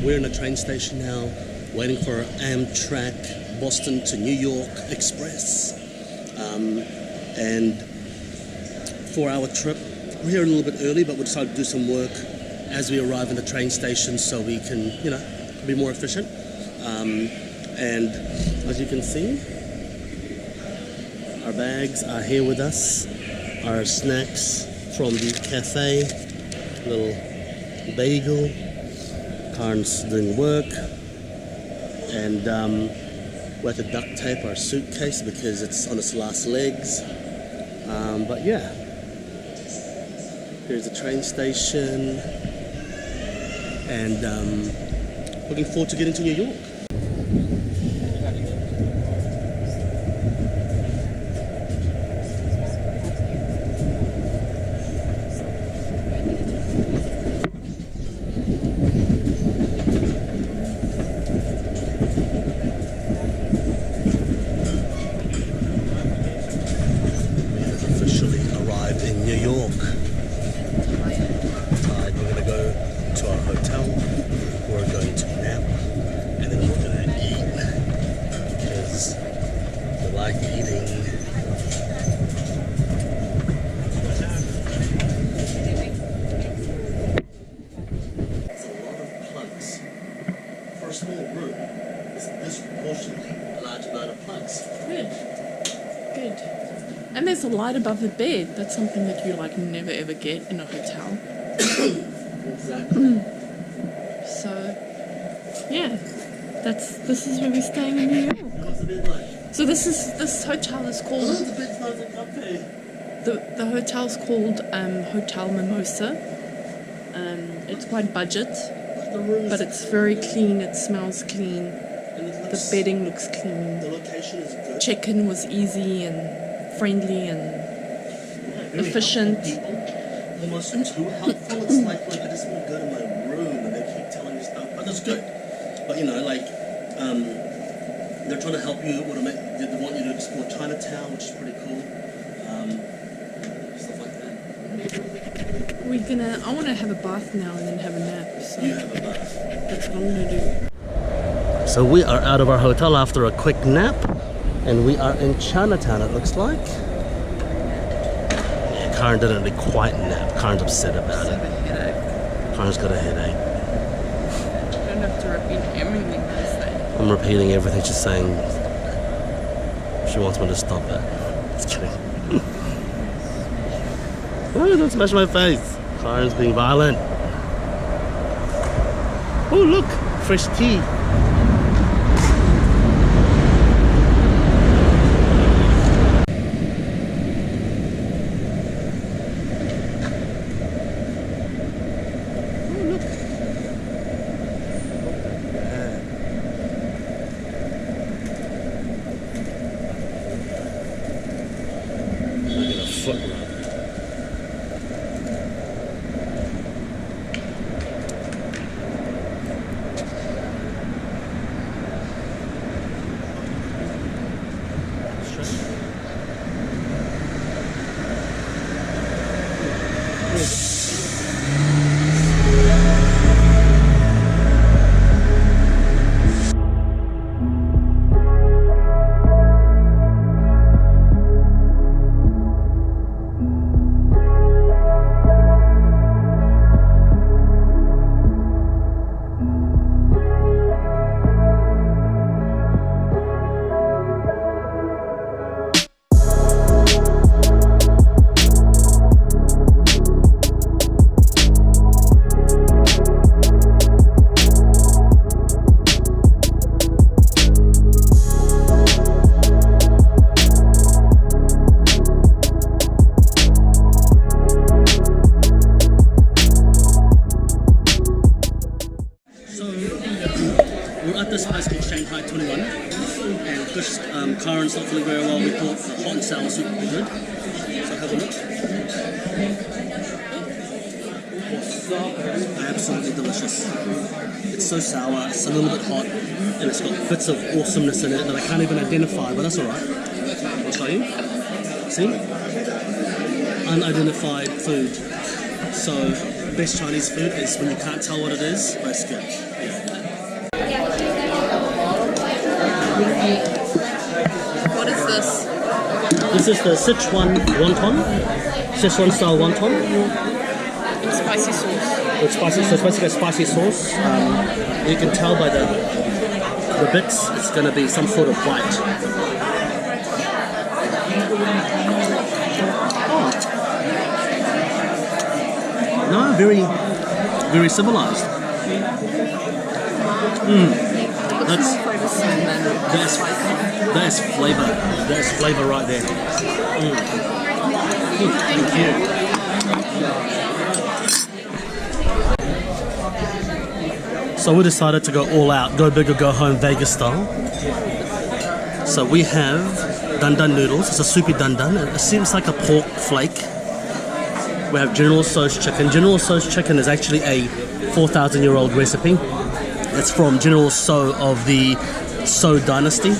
we're in a train station now, waiting for Amtrak Boston to New York Express. And 4-hour trip. We're here a little bit early, but we decided to do some work as we arrive in the train station so we can, be more efficient. And as you can see, our bags are here with us. Our snacks from the cafe, little bagel. Karen's doing work. And we have to duct tape our suitcase because it's on its last legs. But yeah, here's the train station, and looking forward to getting to New York. And there's a light above the bed. That's something that you never ever get in a hotel. Exactly. So, yeah, this is where we're staying in New York. What's the bed like? So this hotel is called. Oh, the bed's nice and comfy. The hotel's called Hotel Mimosa. It's quite budget, but it's very clean. It smells clean. The bedding looks clean. The location is good. Check-in was easy and friendly and efficient. Almost too helpful. It's like I just want to go to my room and they keep telling me stuff, but that's good. But they're trying to help you. They want you to explore Chinatown, which is pretty cool. Stuff like that. I want to have a bath now and then have a nap. So you have a bath. That's what I'm gonna do. So we are out of our hotel after a quick nap, and we are in Chinatown, it looks like. Yeah, Karen didn't really quite nap. Karen's upset about it. I have a headache. Karen's got a headache. I don't have to repeat everything I say. I'm repeating everything she's saying. She wants me to stop it. Just kidding. Oh, don't smash my face. Karen's being violent. Oh, look, fresh tea. Shanghai 21, and because Karen's not feeling very well, we thought the hot and sour soup would be good. So have a look. Absolutely delicious. It's so sour, it's a little bit hot, and it's got bits of awesomeness in it that I can't even identify, but that's alright. I'll show you. See? Unidentified food. So best Chinese food is when you can't tell what it is, but it's good. What is this? This is the Sichuan wonton, Sichuan style wonton. With spicy sauce. With spicy, so it's basically a spicy sauce. You can tell by the bits, it's going to be some sort of white. No, very, very civilized. That's flavor. That's flavor right there. Thank you. So we decided to go all out, go big or go home, Vegas style. So we have dandan noodles. It's a soupy dandan. It seems like a pork flake. We have General Tso's chicken. General Tso's chicken is actually a 4,000-year-old recipe. It's from General Tso of the Zhou dynasty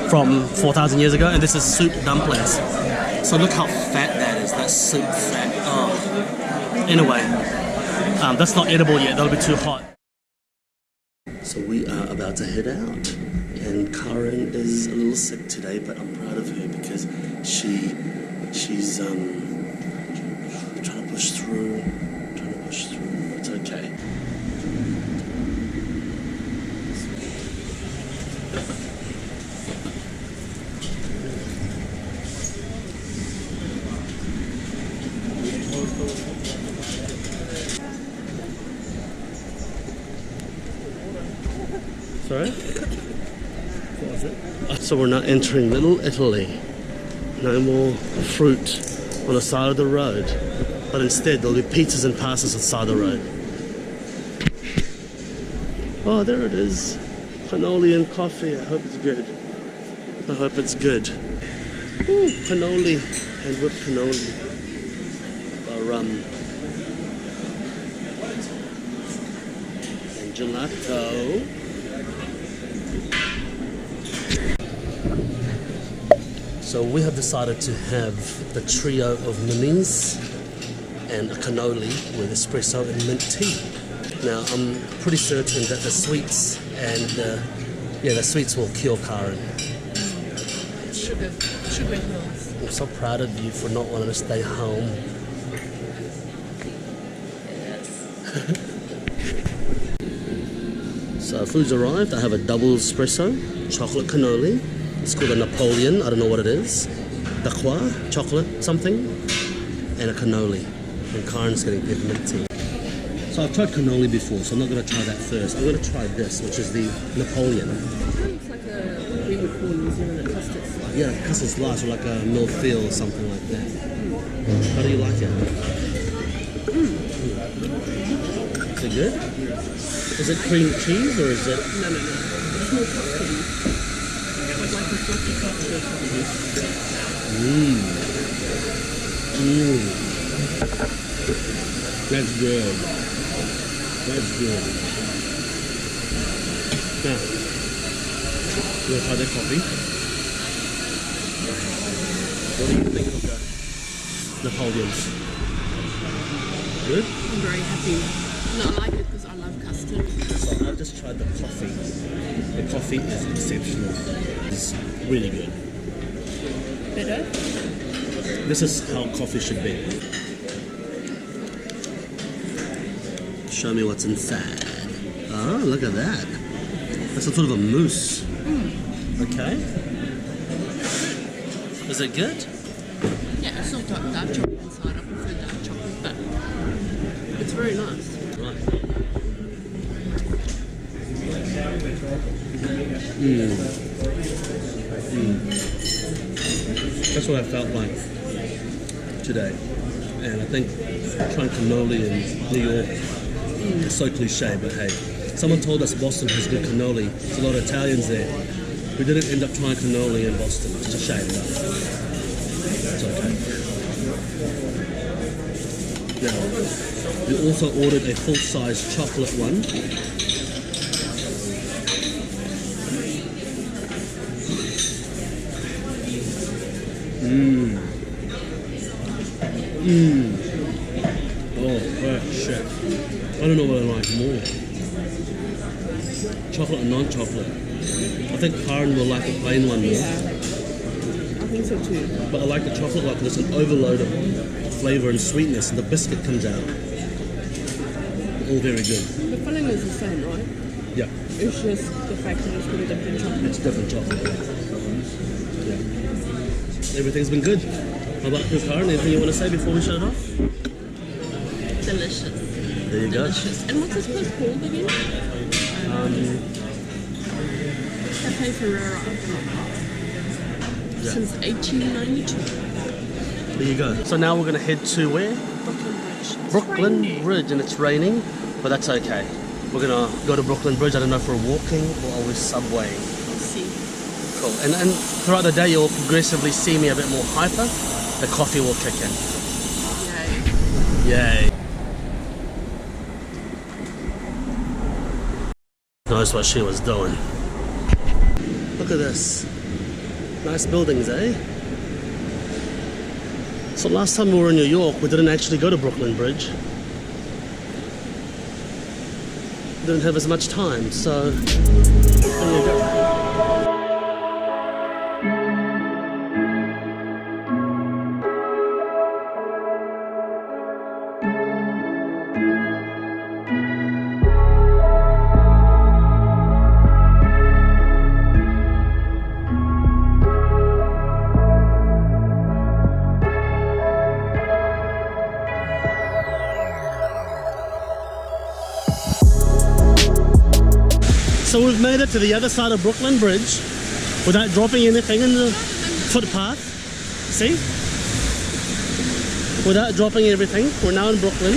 from 4,000 years ago, and this is soup dumplings. So look how fat that is. That's soup fat. Oh. Anyway, that's not edible yet. That'll be too hot. So we are about to head out, and Karen is a little sick today, but I'm proud of her because she's trying to push through. It's okay. Sorry? What was it? So we're now entering Little Italy. No more fruit on the side of the road, but instead there'll be pizzas and pastas on the side of the road. Oh, there it is. Cannoli and coffee. I hope it's good. I hope it's good. Ooh, cannoli and whipped cannoli. And gelato. So we have decided to have the trio of minis and a cannoli with espresso and mint tea. Now I'm pretty certain that the sweets and the sweets will kill Karen. Sugar hills. I'm so proud of you for not wanting to stay home. So food's arrived. I have a double espresso, chocolate cannoli. It's called a Napoleon, I don't know what it is. Daqua, chocolate something, and a cannoli. And Karen's getting peppermint tea. So I've tried cannoli before, so I'm not going to try that first. I'm going to try this, which is the Napoleon. It looks like what we would call in New Zealand a custard slice. Yeah, custard slice or like a milfil or something like that. How do you like it? Is it good? Is it cream cheese or is it... No. It's more custard. Like a fluffy custard. That's good. That's good. Now, we'll try the coffee. What do you think of the Napoleons? Good? I'm very happy. No, I like it because I love custard. So I've just tried the coffee. The coffee is exceptional. It's really good. Better? This is how coffee should be. Show me what's inside. Oh, look at that. That's some sort of a mousse. Okay. Is it good? Yeah, it's not dark chocolate inside. I prefer dark chocolate, but it's very nice. Right. That's what I felt like today. And I think trying cannoli in New York is so cliche, but hey, someone told us Boston has good cannoli. There's a lot of Italians there. We didn't end up trying cannoli in Boston. It's a shame though. It's okay. Now, we also ordered a full-size chocolate one. Oh, fresh. I don't know what I like more. Chocolate or non-chocolate. I think Karen will like the plain one more. Yeah, I think so too. But I like the chocolate one because it's an overload of flavour and sweetness, and the biscuit comes out. All very good. The filling is the same, right? Yeah, It's just the fact that it's got a different chocolate. it's different chocolate. Yeah. Everything's been good. How about you, Karen? Anything you want to say before we shut it off? Delicious. There you Delicious. And what's this place called again? go. Cafe Ferrara. Yeah. Since 1892. There you go. So now we're going to head to where? Brooklyn Bridge. Brooklyn Bridge, and it's raining, but that's okay. We're going to go to Brooklyn Bridge, I don't know if we're walking or always subwaying. Let's see. Cool. And throughout the day, you'll progressively see me a bit more hyper. The coffee will kick in. Yay. Yay. Knows what she was doing. Look at this. Nice buildings, eh? So last time we were in New York, we didn't actually go to Brooklyn Bridge. Didn't have as much time, so there you go. So we've made it to the other side of Brooklyn Bridge without dropping anything in the footpath. See? Without dropping everything. We're now in Brooklyn.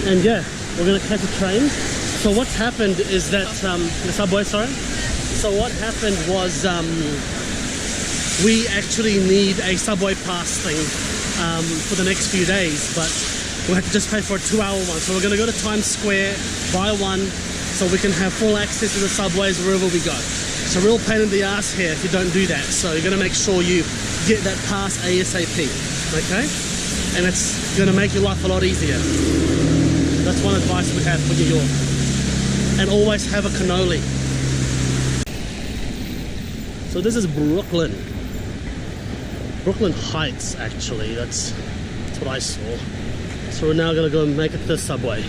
And yeah, we're gonna catch a train. So what's happened is that, the subway, sorry. So what happened was we actually need a subway pass thing for the next few days, but we have to just pay for a 2-hour one. So we're gonna go to Times Square, buy one, so we can have full access to the subways wherever we go. It's a real pain in the ass here if you don't do that. So you're gonna make sure you get that pass ASAP, okay? And it's gonna make your life a lot easier. That's one advice we have for New York. And always have a cannoli. So this is Brooklyn. Brooklyn Heights, actually. That's what I saw. So we're now gonna go and make it to the subway.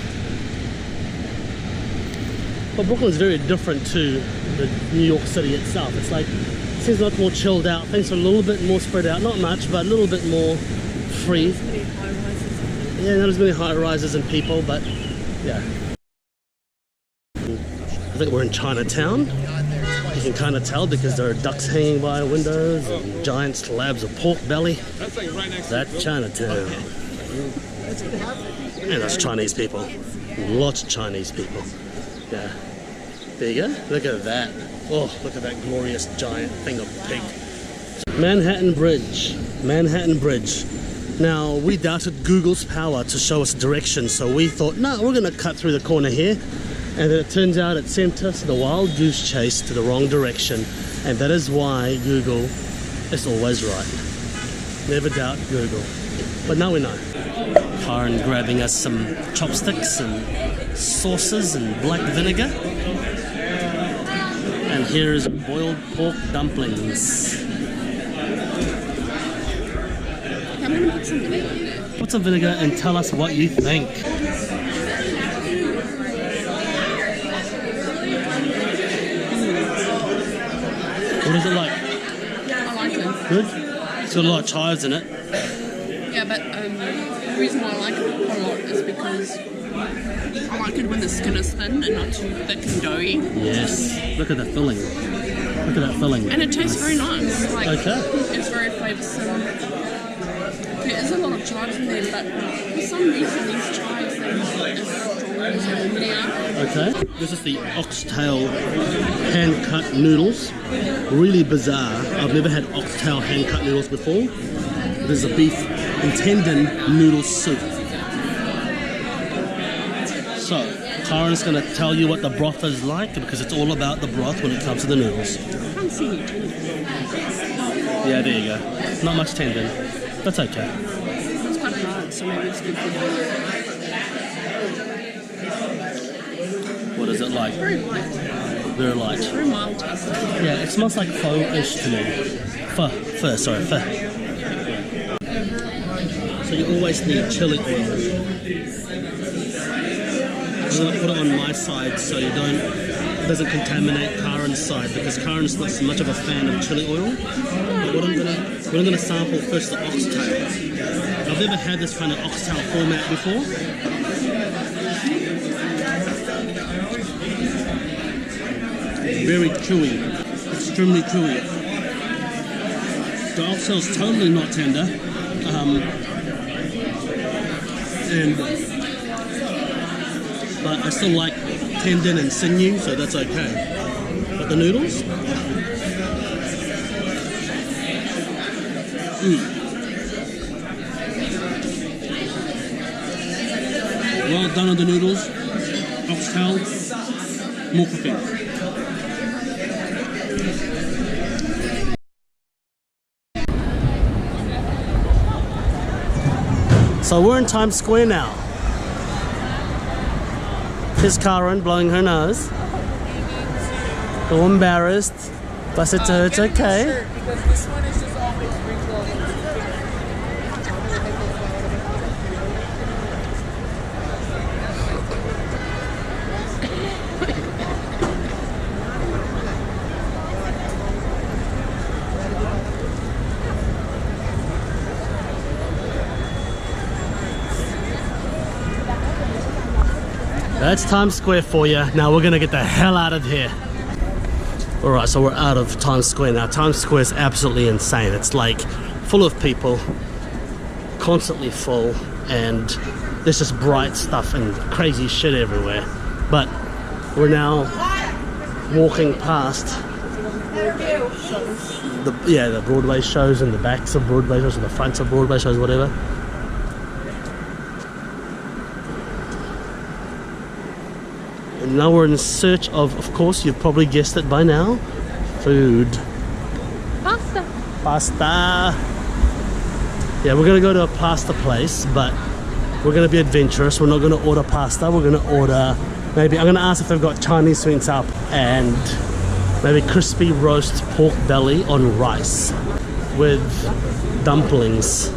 But Brooklyn's very different to the New York City itself. It's like, it seems a lot more chilled out. Things are a little bit more spread out. Not much, but a little bit more free. Yeah, not as many high rises and people, but yeah. I think we're in Chinatown. You can kind of tell because there are ducks hanging by windows and giant slabs of pork belly. That's Chinatown. And that's Chinese people. Lots of Chinese people. Yeah. There you go. Look at that. Oh, look at that glorious giant thing of pig. Manhattan Bridge. Manhattan Bridge. Now, we doubted Google's power to show us directions, so we thought, no, we're going to cut through the corner here. And then it turns out it sent us the wild goose chase to the wrong direction. And that is why Google is always right. Never doubt Google. But now we know. Karen grabbing us some chopsticks and sauces and black vinegar. And here's boiled pork dumplings. I'm gonna put some vinegar in there. Put some vinegar and tell us what you think. What is it like? I like it. Good? It's got a lot of chives in it. Yeah, but the reason why I like it a lot is because I like it when the skin is thin and not too thick and doughy. Yes. Look at the filling. Look at that filling. And it tastes very nice. Like, Okay. it's very flavoursome. There is a lot of chives in there, but for some reason these chives are not as strong as they normally are. Okay. This is the oxtail hand-cut noodles. Really bizarre. I've never had oxtail hand-cut noodles before. This is a beef and tendon noodle soup. So, Karen's going to tell you what the broth is like because it's all about the broth when it comes to the noodles. I can't see any tendon. Yeah, there you go. Not much tendon. That's okay. It's quite hard, so maybe it's good for you. like? Very light. Very light. Very mild taste. Yeah, it smells like pho-ish to me. Pho. So you always need chili oil. I'm going to put it on my side so it doesn't contaminate Karen's side, because Karen's not so much of a fan of chili oil. But what I'm going to sample first the oxtail. I've never had this kind of oxtail format before. Very chewy, extremely chewy. The oxtail is totally not tender. But I still like tendon and sinew, so that's okay. But the noodles, well done on the noodles. Oxtail, more cooking. So we're in Times Square now. Here's Karen blowing her nose. All embarrassed. But I said to her, it's okay. Because this one is just always wrinkled. That's Times Square for you. Now we're gonna get the hell out of here. Alright, so we're out of Times Square now. Times Square is absolutely insane. It's like full of people, constantly full, and there's just bright stuff and crazy shit everywhere. But we're now walking past the Broadway shows and the backs of Broadway shows or the fronts of Broadway shows, whatever. And now we're in search of course, you've probably guessed it by now, food. Pasta. Yeah, we're gonna go to a pasta place, but we're gonna be adventurous. We're not gonna order pasta. We're gonna order, maybe, I'm gonna ask if they've got Chinese sweet and sour and maybe crispy roast pork belly on rice with dumplings.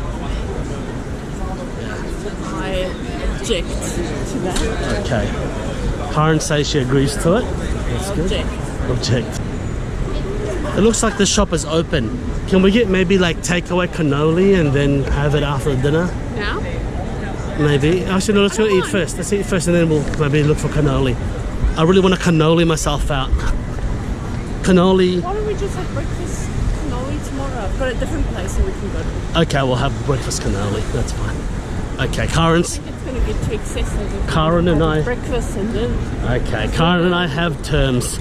I object to that. Okay. Karen says she agrees to it. That's good. Object. It looks like the shop is open. Can we get maybe like takeaway cannoli and then have it after dinner? Now? Maybe. Actually, no, let's go eat first. Let's eat first and then we'll maybe look for cannoli. I really want to cannoli myself out. Cannoli. Why don't we just have breakfast cannoli tomorrow? I've got a different place and we can go to. Okay, we'll have breakfast cannoli. That's fine. Okay, Karen's. It's going to get too excessive. Karen and I. Breakfast and then. Okay, Karen and I have terms.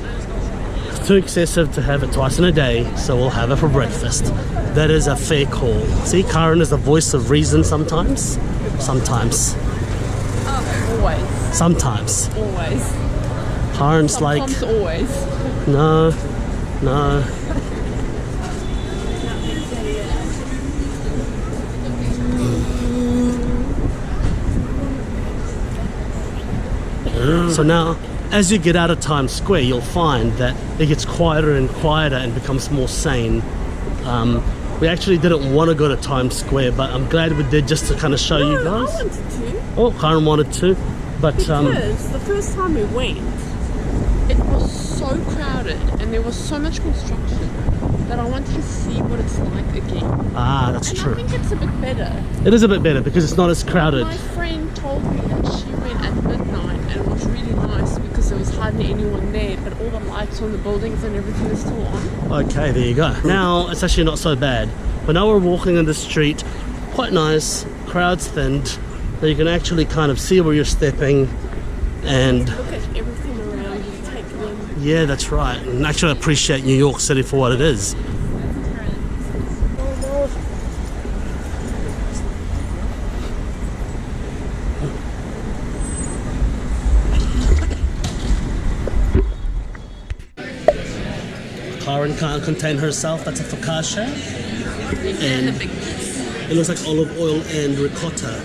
It's too excessive to have it twice in a day, so we'll have it for breakfast. That is a fair call. See, Karen is the voice of reason sometimes. Sometimes. Always. Sometimes. Always. Karen's Sometimes like. Always. No. So now, as you get out of Times Square, you'll find that it gets quieter and quieter and becomes more sane. We actually didn't want to go to Times Square, but I'm glad we did just to kind of show you guys. I wanted to. Oh, Karen wanted to, but because the first time we went, it was so crowded and there was so much construction that I wanted to see what it's like again. Ah, that's and true. I think it's a bit better. It is a bit better because it's not as crowded. My friend told me that she went at midnight and it was really nice because there was hardly anyone there, but all the lights on the buildings and everything is still on. Okay, there you go. Now it's actually not so bad. But now we're walking in the street, quite nice, crowd's thinned, so you can actually kind of see where you're stepping and look at everything around you, take it in. yeah, that's right. And actually appreciate New York City for what it is. Karen can't contain herself. That's a focaccia. And it looks like olive oil and ricotta.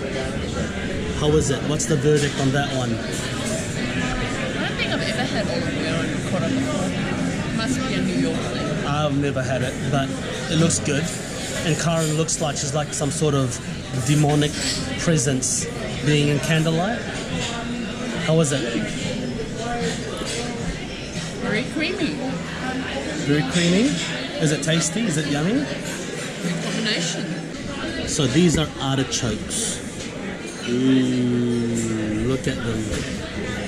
How is it? What's the verdict on that one? I don't think I've ever had olive oil and ricotta before. Must be a New York thing. I've never had it, but it looks good. And Karen looks like she's like some sort of demonic presence being in candlelight. How was it? Very creamy. Very creamy. Is it tasty? Is it yummy? Good combination. So these are artichokes. Look at them.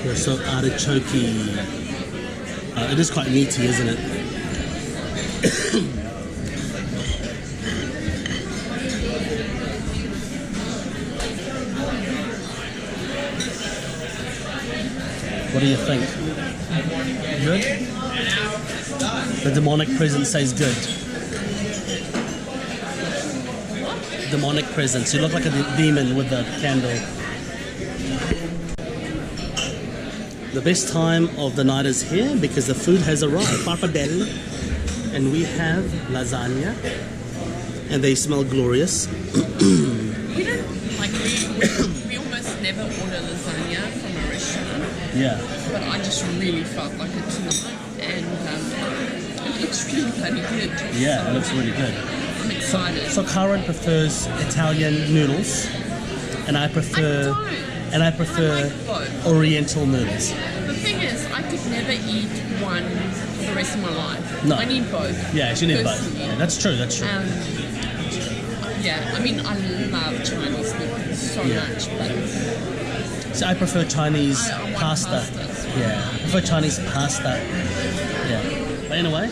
They're so artichokey. It is quite meaty, isn't it? What do you think? Good? The demonic presence says good. Demonic presence. You look like a demon with the candle. The best time of the night is here because the food has arrived. Pappardelle. And we have lasagna. And they smell glorious. We don't, like, we almost never order lasagna from a restaurant. Yeah. But I just really felt like it tonight. And it looks really bloody good. Yeah, it looks really good. I'm excited. So Karen prefers Italian noodles, and I prefer I like both. Oriental noodles. The thing is, I could never eat one for the rest of my life. No. I need both. Yeah, you need both. Personally. Yeah, that's true. That's true. Yeah, I mean, I love Chinese noodles so much, but So I prefer Chinese I want pasta. pasta as well. Yeah, I prefer Chinese pasta. Yeah. But anyway,